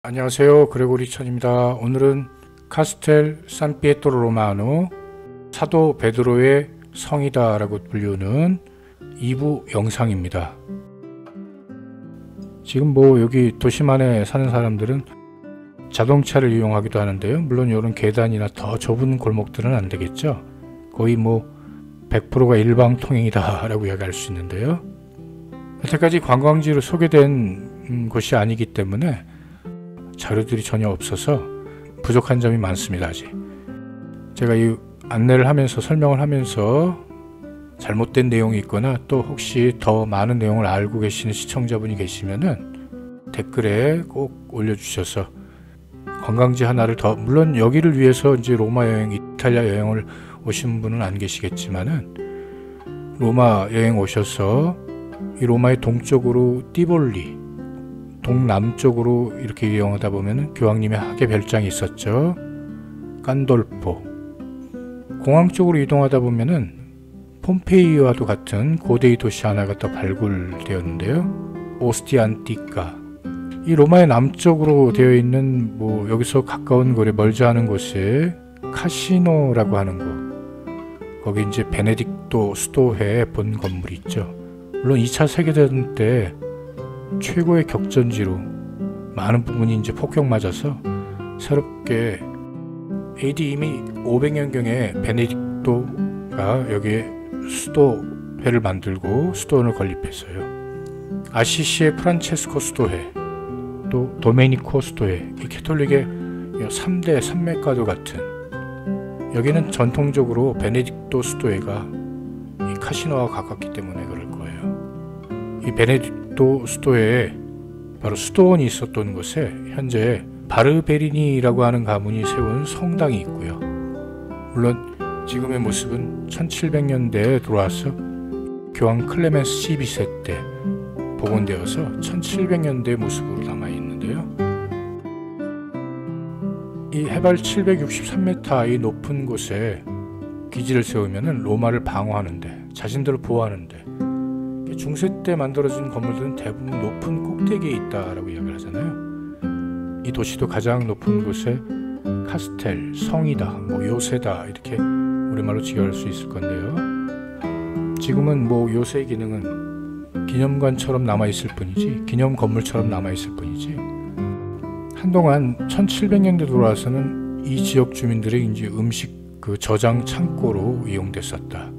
안녕하세요. 그레고리 천입니다. 오늘은 카스텔 산피에트로 로마노 사도 베드로의 성이다 라고 불리우는 2부 영상입니다. 지금 여기 도심 안에 사는 사람들은 자동차를 이용하기도 하는데요. 물론 이런 계단이나 더 좁은 골목들은 안 되겠죠. 거의 100%가 일방통행이다 라고 이야기할 수 있는데요. 여태까지 관광지로 소개된 곳이 아니기 때문에 자료들이 전혀 없어서 부족한 점이 많습니다. 아직 제가 이 안내를 하면서 설명을 하면서 잘못된 내용이 있거나 또 혹시 더 많은 내용을 알고 계시는 시청자분이 계시면은 댓글에 꼭 올려주셔서 관광지 하나를 더, 물론 여기를 위해서 이제 로마 여행, 이탈리아 여행을 오신 분은 안 계시겠지만은 로마 여행 오셔서 이 로마의 동쪽으로 띠볼리, 동남쪽으로 이렇게 이용하다 보면은 교황님의 하계 별장이 있었죠. 깐돌포. 공항 쪽으로 이동하다 보면은 폼페이와도 같은 고대의 도시 하나가 또 발굴되었는데요. 오스티아 안티카. 이 로마의 남쪽으로 되어 있는 여기서 가까운 거리 멀지 않은 곳에 카시노라고 하는 곳. 거기 이제 베네딕토 수도회 본 건물이 있죠. 물론 2차 세계대전 때 최고의 격전지로 많은 부분이 이제 폭격 맞아서 새롭게 AD 이미 500년경에 베네딕토가 여기에 수도회를 만들고 수도원을 건립했어요. 아시시의 프란체스코 수도회, 또 도메니코 수도회, 이 캐톨릭의 3대 산맥과도 같은, 여기는 전통적으로 베네딕토 수도회가 이 카시노와 가깝기 때문에 그럴 거예요. 이 베네딕토 수도회에 바로 수도원이 있었던 곳에 현재 바르베리니라고 하는 가문이 세운 성당이 있고요. 물론 지금의 모습은 1700년대에 들어와서 교황 클레멘스 12세 때 복원되어서 1700년대 모습으로 남아있는데요. 이 해발 763m 이 높은 곳에 기지를 세우면 로마를 방어하는데, 자신들을 보호하는데, 중세 때 만들어진 건물들은 대부분 높은 꼭대기에 있다라고 이야기를 하잖아요. 이 도시도 가장 높은 곳에 카스텔, 성이다, 요새다 이렇게 우리말로 직역할 수 있을 건데요. 지금은 요새의 기능은 기념관처럼 남아있을 뿐이지, 기념 건물처럼 남아있을 뿐이지, 한동안 1700년대 들어와서는 이 지역 주민들의 이제 음식 저장 창고로 이용됐었다.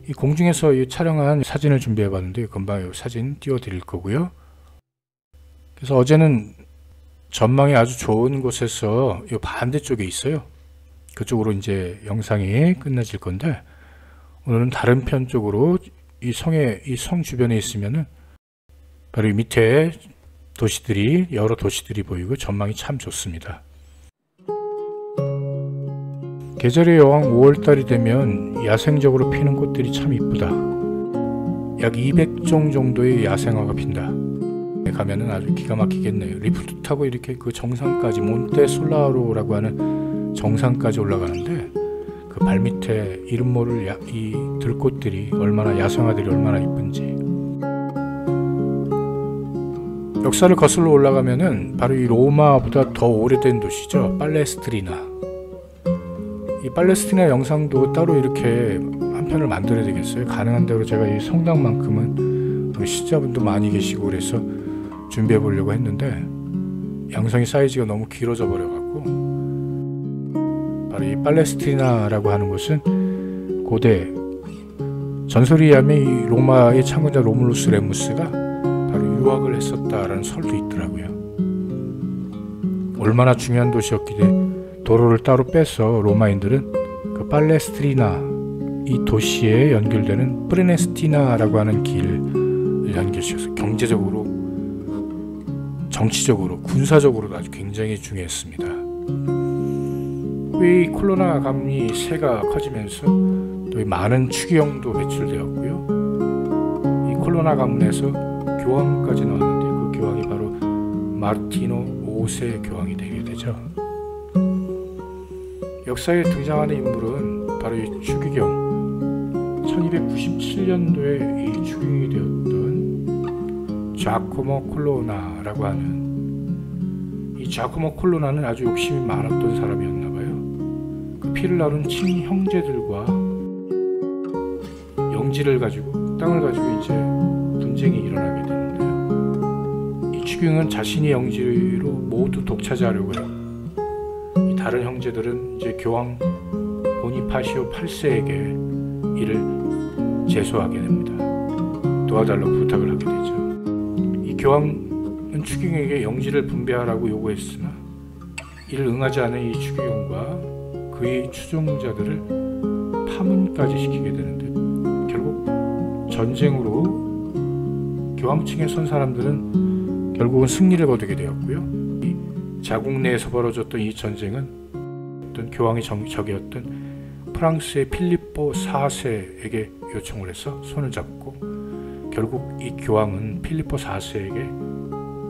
이 공중에서 촬영한 사진을 준비해 봤는데 금방 이 사진 띄워드릴 거고요. 그래서 어제는 전망이 아주 좋은 곳에서 이 반대쪽에 있어요. 그쪽으로 이제 영상이 끝나질 건데, 오늘은 다른 편 쪽으로 이 성 주변에 있으면은 바로 이 밑에 여러 도시들이 보이고 전망이 참 좋습니다. 계절의 여왕 5월달이 되면 야생적으로 피는 꽃들이 참 이쁘다. 약 200종 정도의 야생화가 핀다. 가면은 아주 기가 막히겠네요. 리프트 타고 이렇게 그 정상까지, 몬테 솔라로라고 하는 정상까지 올라가는데, 그 발밑에 이름 모를 이 들꽃들이 야생화들이 얼마나 이쁜지. 역사를 거슬러 올라가면은 바로 이 로마보다 더 오래된 도시죠. 팔레스트리나. 이 팔레스티나 영상도 따로 이렇게 한 편을 만들어야 되겠어요. 가능한 대로 제가 이 성당만큼은 시청자분도 많이 계시고 그래서 준비해 보려고 했는데, 영상의 사이즈가 너무 길어져 버려갖고. 바로 이 팔레스티나라고 하는 곳은 고대 전설에 의하면 이 로마의 창건자 로물루스 레무스가 바로 유학을 했었다라는 설도 있더라고요. 얼마나 중요한 도시였기에 도로를 따로 빼서 로마인들은 그 팔레스트리나 이 도시에 연결되는 프레네스티나라고 하는 길을 연결시켜서 경제적으로, 정치적으로, 군사적으로도 아주 굉장히 중요했습니다. 이 콜로나 가문이 세가 커지면서 또 많은 추기경도 배출되었고요. 이 콜로나 가문에서 교황까지 나왔는데 그 교황이 바로 마르티노 5세 교황이 되게 되죠. 역사에 등장하는 인물은 바로 이 추기경, 1297년도에 이 추기경이 되었던 자코모 콜로나라고 하는 이 자코모 콜로나는 아주 욕심이 많았던 사람이었나 봐요. 그 피를 나눈 친형제들과 영지를 가지고, 땅을 가지고 이제 분쟁이 일어나게 되는데요. 이 추경은 자신이 영지로 모두 독차지하려고 해요. 이 다른 형제들은 이제 교황 보니파시오 8세에게 이를 제소하게 됩니다. 도와달라고 부탁을 하게 되죠. 이 교황은 추경에게 영지를 분배하라고 요구했으나 이를 응하지 않은 이 추경과 그의 추종자들을 파문까지 시키게 되는데, 결국 전쟁으로 교황층에 선 사람들은 결국은 승리를 거두게 되었고요. 이 자국 내에서 벌어졌던 이 전쟁은 어떤 교황의 적이었던 프랑스의 필리포 4세에게 요청을 해서 손을 잡고, 결국 이 교황은 필리포 4세에게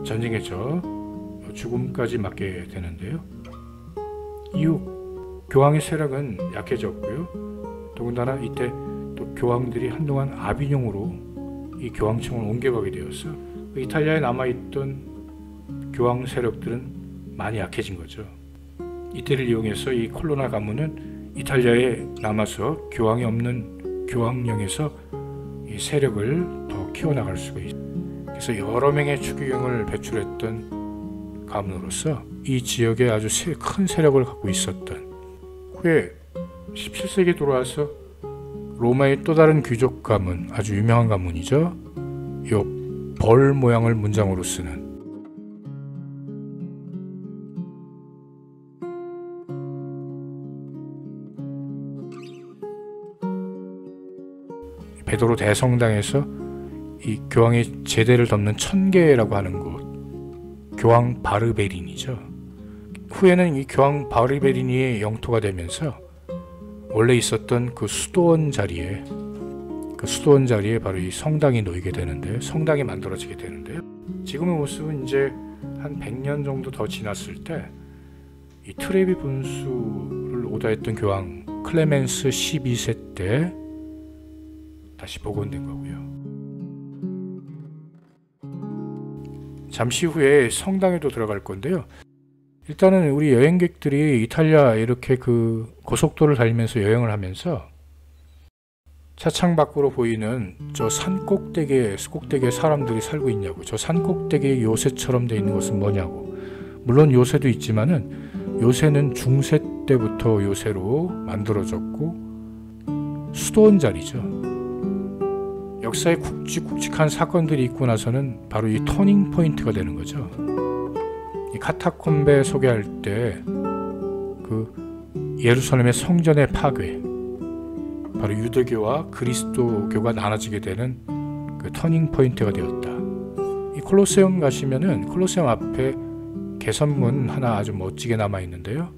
전쟁에 져 죽음까지 맞게 되는데요. 이후 교황의 세력은 약해졌고요. 더군다나 이때 또 교황들이 한동안 아비뇽으로 이 교황청을 옮겨가게 되어서 이탈리아에 남아있던 교황 세력들은 많이 약해진 거죠. 이때를 이용해서 이 콜로나 가문은 이탈리아에 남아서 교황이 없는 교황령에서 이 세력을 더 키워나갈 수가 있어요. 그래서 여러 명의 추기경을 배출했던 가문으로서 이 지역에 아주 큰 세력을 갖고 있었던, 후에 17세기에 돌아와서 로마의 또 다른 귀족 가문, 아주 유명한 가문이죠. 이 벌 모양을 문장으로 쓰는 베드로 대성당에서 이 교황의 제대를 덮는 천계라고 하는 곳, 교황 바르베린이죠. 후에는 이 교황 바르베리니의 영토가 되면서 원래 있었던 그 수도원 자리에 바로 이 성당이 놓이게 되는데, 성당이 만들어지게 되는데요. 지금의 모습은 이제 한 100년 정도 더 지났을 때 이 트레비 분수를 오다했던 교황 클레멘스 12세 때 다시 복원된 거고요. 잠시 후에 성당에도 들어갈 건데요. 일단은 우리 여행객들이 이탈리아 이렇게 그 고속도로를 달리면서 여행을 하면서 차창 밖으로 보이는 저 산 꼭대기에 사람들이 살고 있냐고, 저 산 꼭대기에 요새처럼 돼 있는 것은 뭐냐고. 물론 요새도 있지만은 요새는 중세 때부터 요새로 만들어졌고 수도원 자리죠. 역사에 굵직굵직한 사건들이 있고 나서는 바로 이 터닝 포인트가 되는 거죠. 이 카타콤베 소개할 때 그 예루살렘의 성전의 파괴, 바로 유대교와 그리스도교가 나눠지게 되는 그 터닝 포인트가 되었다. 이 콜로세움 가시면은 콜로세움 앞에 개선문 하나 아주 멋지게 남아 있는데요.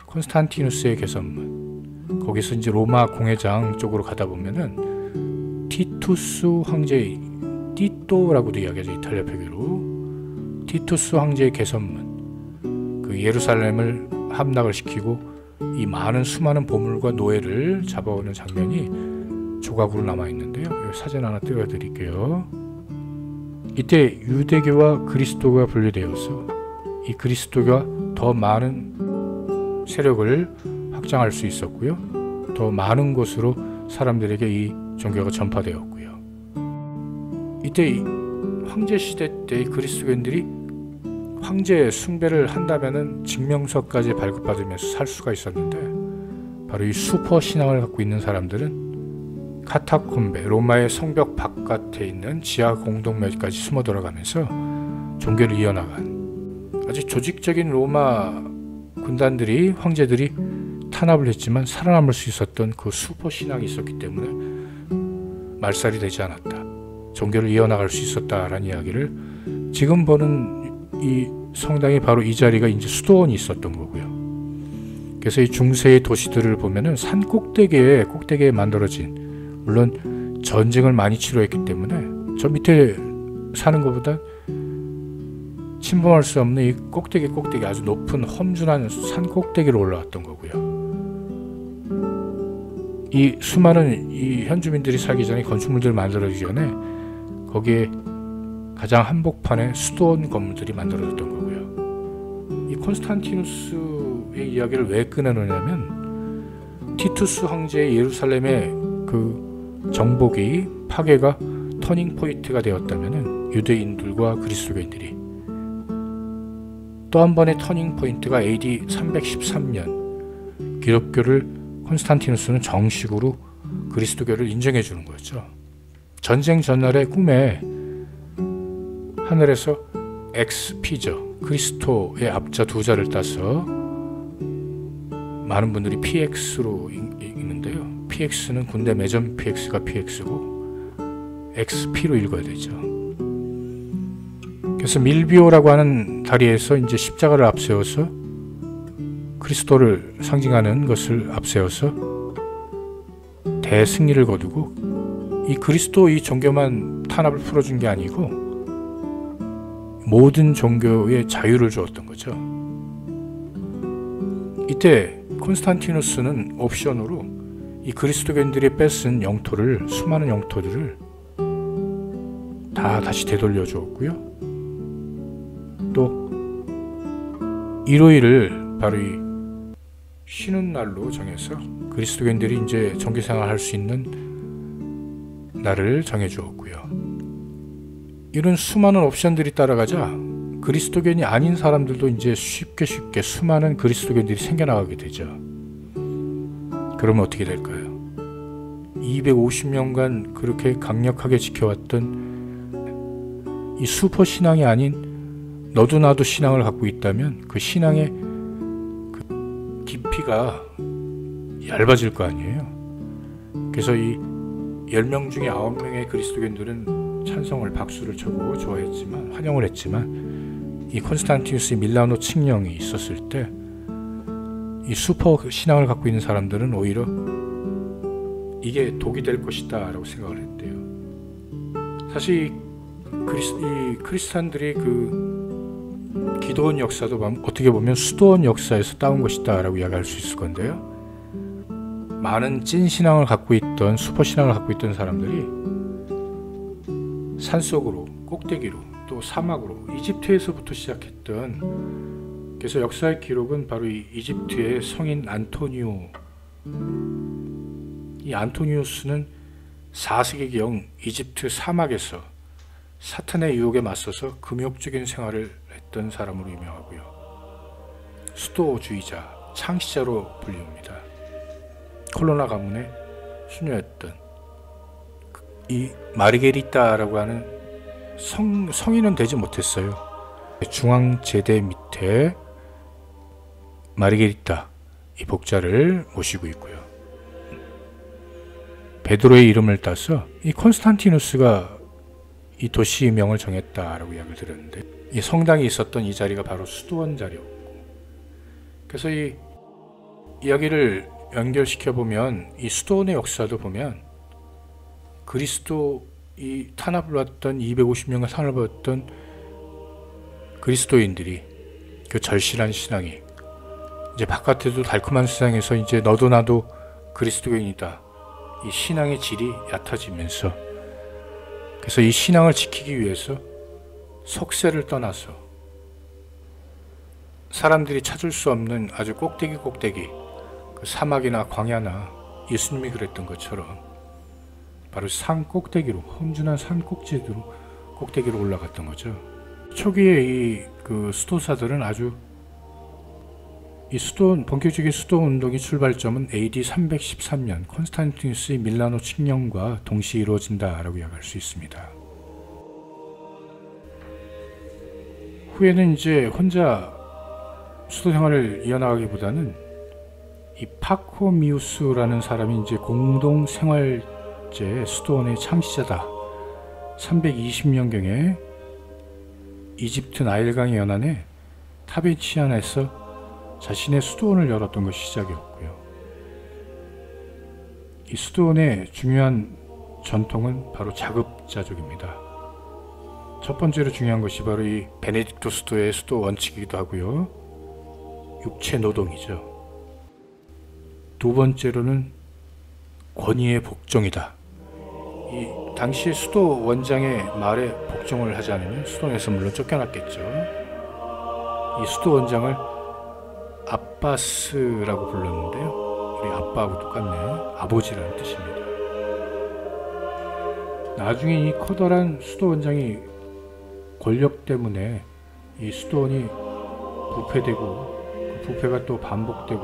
콘스탄티누스의 개선문. 거기서 이제 로마 공회장 쪽으로 가다 보면은 티투스 황제, 띠또라고도 이야기하죠. 이탈리아 표기로 티투스 황제의 개선문. 그 예루살렘을 함락을 시키고 이 많은 수많은 보물과 노예를 잡아오는 장면이 조각으로 남아 있는데요. 사진 하나 띄워드릴게요. 이때 유대교와 그리스도가 분리되어서 이 그리스도가 더 많은 세력을 확장할 수 있었고요. 더 많은 곳으로 사람들에게 이 종교가 전파되었고요. 이때 이 황제 시대 때 그리스도인들이 황제 숭배를 한다면은 증명서까지 발급받으면서 살 수가 있었는데, 바로 이 슈퍼 신앙을 갖고 있는 사람들은 카타콤베, 로마의 성벽 바깥에 있는 지하 공동묘지까지 숨어 들어가면서 종교를 이어나간, 아주 조직적인 로마 군단들이, 황제들이 탄압을 했지만 살아남을 수 있었던 그 슈퍼 신앙이 있었기 때문에 말살이 되지 않았다. 종교를 이어나갈 수 있었다라는 이야기를, 지금 보는 이 성당이 바로 이 자리가 이제 수도원이 있었던 거고요. 그래서 이 중세의 도시들을 보면은 산 꼭대기에 만들어진, 물론 전쟁을 많이 치료했기 때문에 저 밑에 사는 것보다 침범할 수 없는 이 꼭대기 아주 높은 험준한 산 꼭대기로 올라왔던 거고요. 이 수많은 이 현주민들이 살기 전에 건축물들을 만들어지기 전에 거기에 가장 한복판에 수도원 건물들이 만들어졌던 거고요. 이 콘스탄티누스의 이야기를 왜 꺼내느냐면 티투스 황제의 예루살렘의 그 정복이 파괴가 터닝 포인트가 되었다면 유대인들과 그리스도교인들이 또 한 번의 터닝 포인트가 AD 313년 기독교를 콘스탄티누스는 정식으로 그리스도교를 인정해 주는 거였죠. 전쟁 전날의 꿈에 하늘에서 XP죠. 그리스도의 앞자 두 자를 따서 많은 분들이 PX로 읽는데요. PX는 군대 매점 PX가 PX고 XP로 읽어야 되죠. 그래서 밀비오라고 하는 다리에서 이제 십자가를 앞세워서 그리스도를 상징하는 것을 앞세워서 대승리를 거두고 이 그리스도 이 종교만 탄압을 풀어준 게 아니고 모든 종교의 자유를 주었던 거죠. 이때 콘스탄티누스는 옵션으로 이 그리스도교인들이 뺏은 영토를 수많은 영토들을 다 다시 되돌려 주었고요. 또 일요일을 바로 이 쉬는 날로 정해서 그리스도교인들이 이제 종교생활 할 수 있는 날을 정해 주었고요. 이런 수많은 옵션들이 따라가자 그리스도교인이 아닌 사람들도 이제 쉽게 수많은 그리스도교인들이 생겨나가게 되죠. 그러면 어떻게 될까요? 250년간 그렇게 강력하게 지켜왔던 이 슈퍼 신앙이 아닌 너도 나도 신앙을 갖고 있다면 그 신앙의 그 깊이가 얇아질 거 아니에요. 그래서 이 10명 중에 9명의 그리스도교인들은 찬성을 박수를 쳐고 좋아했지만 환영을 했지만 이 콘스탄티누스의 밀라노 칙령이 있었을 때 이 슈퍼 신앙을 갖고 있는 사람들은 오히려 이게 독이 될 것이다 라고 생각을 했대요. 사실 이 크리스찬들이 그 기도원 역사도 어떻게 보면 수도원 역사에서 따온 것이다 라고 이야기할 수 있을 건데요. 많은 찐 신앙을 갖고 있던 슈퍼 신앙을 갖고 있던 사람들이 산속으로 꼭대기로 또 사막으로 이집트에서부터 시작했던, 그래서 역사의 기록은 바로 이 이집트의 성인 안토니오, 이 안토니우스는 4세기경 이집트 사막에서 사탄의 유혹에 맞서서 금욕적인 생활을 했던 사람으로 유명하고요. 수도주의자, 창시자로 불리웁니다. 콜로나 가문의 수녀였던 이 마르게리타라고 하는 성인은 되지 못했어요. 중앙제대 밑에 마르게리타 이 복자를 모시고 있고요. 베드로의 이름을 따서 이 콘스탄티누스가 이 도시의 명을 정했다라고 이야기를 들었는데, 이 성당이 있었던 이 자리가 바로 수도원 자리였고, 그래서 이 이야기를 연결시켜 보면 이 수도원의 역사도 보면 그리스도 이 탄압을 받던 250년간 탄압을 받던 그리스도인들이 그 절실한 신앙이 이제 바깥에도 달콤한 세상에서 이제 너도 나도 그리스도인이다, 이 신앙의 질이 얕아지면서, 그래서 이 신앙을 지키기 위해서 속세를 떠나서 사람들이 찾을 수 없는 아주 꼭대기 그 사막이나 광야나 예수님이 그랬던 것처럼 바로 산 꼭대기로, 험준한 산 꼭대기로 올라갔던 거죠. 초기에 이 그 수도사들은 아주 이 본격적인 수도 운동의 출발점은 AD 313년 콘스탄티누스의 밀라노 칙령과 동시에 이루어진다라고 이야기할 수 있습니다. 후에는 이제 혼자 수도 생활을 이어나가기보다는 이 파코미우스라는 사람이 이제 공동 생활제 수도원의 창시자다. 320년경에 이집트 나일강의 연안에 타베치안에서 자신의 수도원을 열었던 것이 시작이었고요. 이 수도원의 중요한 전통은 바로 자급자족입니다. 첫 번째로 중요한 것이 바로 이 베네딕토 수도의 수도 원칙이기도 하고요. 육체 노동이죠. 두 번째로는 권위의 복종이다. 이 당시의 수도 원장의 말에 복종을 하지 않으면 수도원에서 물론 쫓겨났겠죠. 이 수도 원장을 아빠스라고 불렀는데요. 우리 아빠하고 똑같네. 아버지라는 뜻입니다. 나중에 이 커다란 수도 원장이 권력 때문에 이 수도원이 부패되고 그 부패가 또 반복되고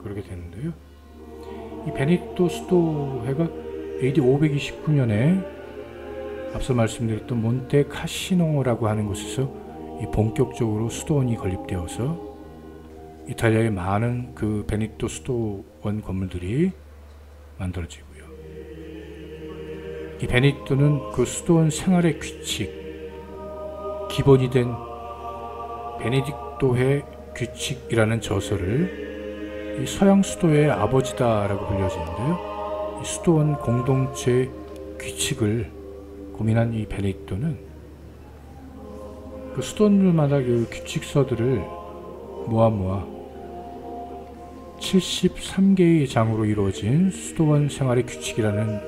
그렇게 되는데요. 이 베네딕토 수도회가 AD 529년에 앞서 말씀드렸던 몬테 카시노라고 하는 곳에서 이 본격적으로 수도원이 건립되어서 이탈리아의 많은 그 베네딕토 수도원 건물들이 만들어지고요. 이 베네딕토는 그 수도원 생활의 규칙, 기본이 된 베네딕토회 규칙이라는 저서를 이 서양 수도의 아버지다라고 불려지는데요. 이 수도원 공동체의 규칙을 고민한 이 베네딕토는 그 수도원들마다 그 규칙서들을 모아 73개의 장으로 이루어진 수도원 생활의 규칙이라는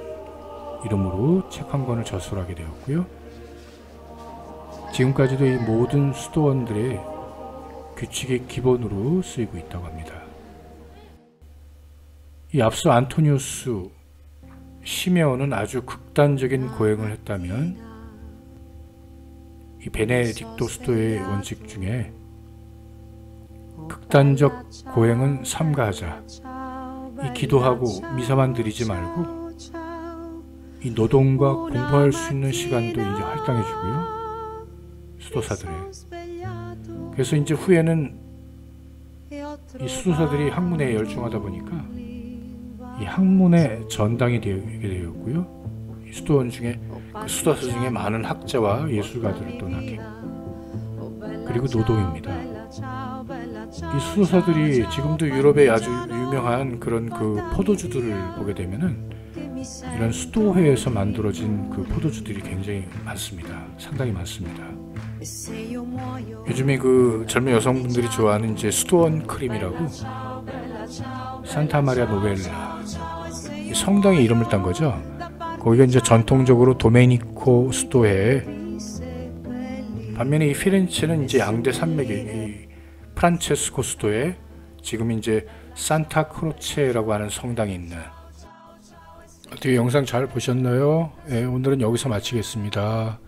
이름으로 책 한 권을 저술하게 되었고요. 지금까지도 이 모든 수도원들의 규칙의 기본으로 쓰이고 있다고 합니다. 이 앞서 안토니우스, 시메온은 아주 극단적인 고행을 했다면 이 베네딕토 수도의 원칙 중에 극단적 고행은 삼가하자, 이 기도하고 미사만 드리지 말고 이 노동과 공부할 수 있는 시간도 이제 할당해 주고요. 수도사들의. 그래서 이제 후에는 이 수도사들이 학문에 열중하다 보니까 이 학문의 전당이 되게 되었고요. 이 수도원 중에 그 수도사 중에 많은 학자와 예술가들을 또 낳게. 그리고 노동입니다. 이 수도사들이 지금도 유럽의 아주 유명한 그런 그 포도주들을 보게 되면은 이런 수도회에서 만들어진 그 포도주들이 굉장히 많습니다. 상당히 많습니다. 요즘에 그 젊은 여성분들이 좋아하는 이제 수도원 크림이라고 산타마리아 노벨라 성당의 이름을 딴 거죠. 거기가 이제 전통적으로 도메니코 수도회, 반면에 이 피렌체는 이제 양대 산맥의 이 프란체스코 수도회, 지금 이제 산타 크로체라고 하는 성당이 있는. 어떻게 영상 잘 보셨나요? 네, 오늘은 여기서 마치겠습니다.